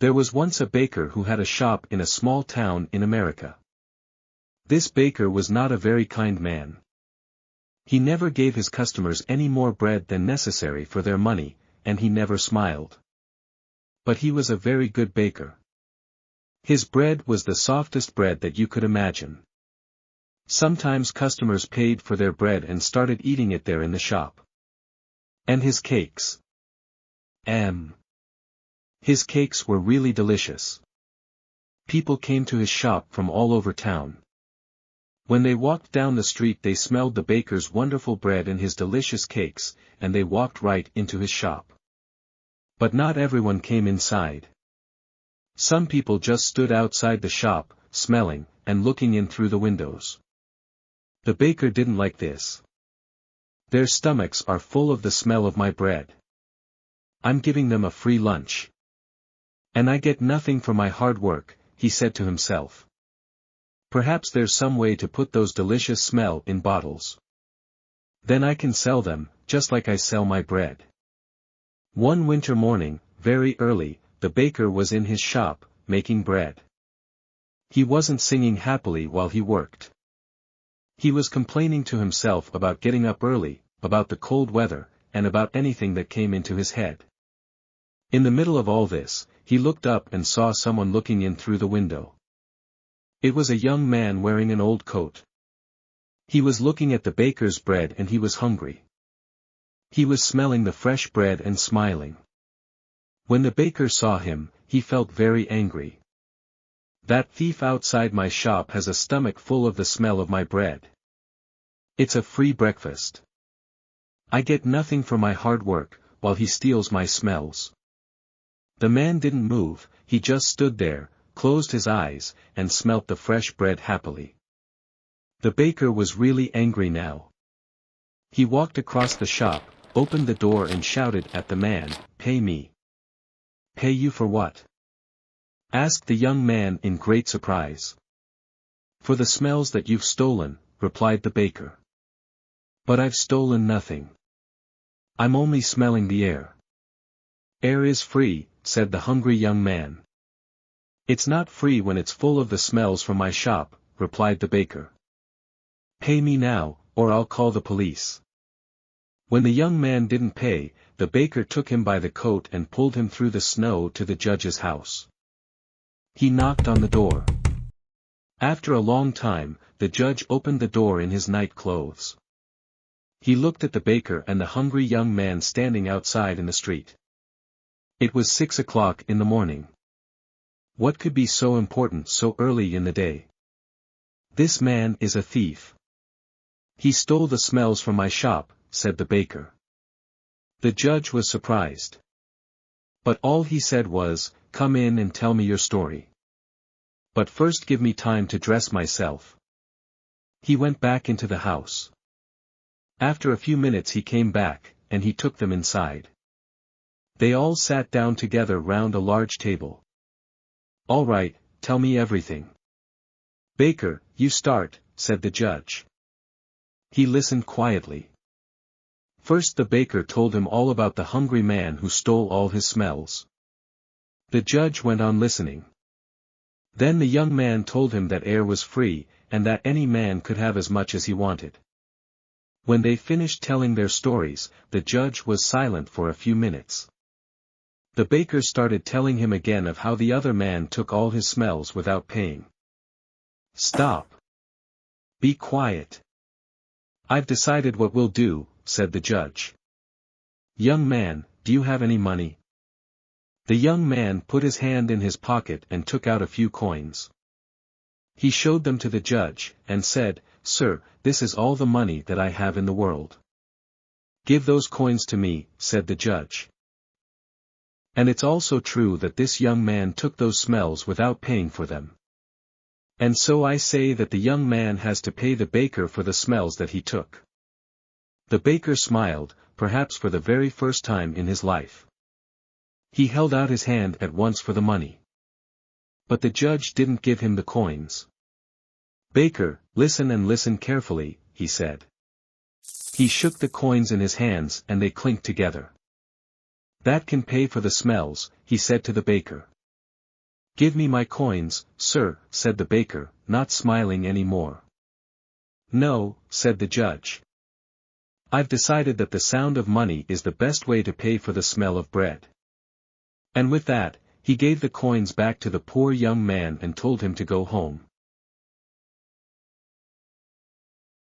There was once a baker who had a shop in a small town in America. This baker was not a very kind man. He never gave his customers any more bread than necessary for their money, and he never smiled. But he was a very good baker. His bread was the softest bread that you could imagine. Sometimes customers paid for their bread and started eating it there in the shop. And his cakes. His cakes were really delicious. People came to his shop from all over town. When they walked down the street they smelled the baker's wonderful bread and his delicious cakes, and they walked right into his shop. But not everyone came inside. Some people just stood outside the shop, smelling, and looking in through the windows. The baker didn't like this. Their stomachs are full of the smell of my bread. I'm giving them a free lunch. And I get nothing for my hard work, he said to himself. Perhaps there's some way to put those delicious smell in bottles. Then I can sell them, just like I sell my bread. One winter morning, very early, the baker was in his shop, making bread. He wasn't singing happily while he worked. He was complaining to himself about getting up early, about the cold weather, and about anything that came into his head. In the middle of all this, he looked up and saw someone looking in through the window. It was a young man wearing an old coat. He was looking at the baker's bread and he was hungry. He was smelling the fresh bread and smiling. When the baker saw him, he felt very angry. That thief outside my shop has a stomach full of the smell of my bread. It's a free breakfast. I get nothing for my hard work, while he steals my smells. The man didn't move, he just stood there, closed his eyes, and smelt the fresh bread happily. The baker was really angry now. He walked across the shop, opened the door and shouted at the man, "Pay me." "Pay you for what?" asked the young man in great surprise. "For the smells that you've stolen," replied the baker. "But I've stolen nothing. I'm only smelling the air." "Air is free," said the hungry young man. "It's not free when it's full of the smells from my shop," replied the baker. "Pay me now, or I'll call the police." When the young man didn't pay, the baker took him by the coat and pulled him through the snow to the judge's house. He knocked on the door. After a long time, the judge opened the door in his night clothes. He looked at the baker and the hungry young man standing outside in the street. It was 6 o'clock in the morning. What could be so important so early in the day? "This man is a thief. He stole the smells from my shop," said the baker. The judge was surprised. But all he said was, "Come in and tell me your story. But first give me time to dress myself." He went back into the house. After a few minutes he came back, and he took them inside. They all sat down together round a large table. "All right, tell me everything." "Baker, you start," said the judge. He listened quietly. First the baker told him all about the hungry man who stole all his smells. The judge went on listening. Then the young man told him that air was free, and that any man could have as much as he wanted. When they finished telling their stories, the judge was silent for a few minutes. The baker started telling him again of how the other man took all his smells without paying. "Stop. Be quiet. I've decided what we'll do," said the judge. "Young man, do you have any money?" The young man put his hand in his pocket and took out a few coins. He showed them to the judge, and said, "Sir, this is all the money that I have in the world." "Give those coins to me," said the judge. And it's also true that this young man took those smells without paying for them. And so I say that the young man has to pay the baker for the smells that he took. The baker smiled, perhaps for the very first time in his life. He held out his hand at once for the money. But the judge didn't give him the coins. "Baker, listen and listen carefully," he said. He shook the coins in his hands and they clinked together. "That can pay for the smells," he said to the baker. "Give me my coins, sir," said the baker, not smiling any more. "No," said the judge. "I've decided that the sound of money is the best way to pay for the smell of bread." And with that, he gave the coins back to the poor young man and told him to go home.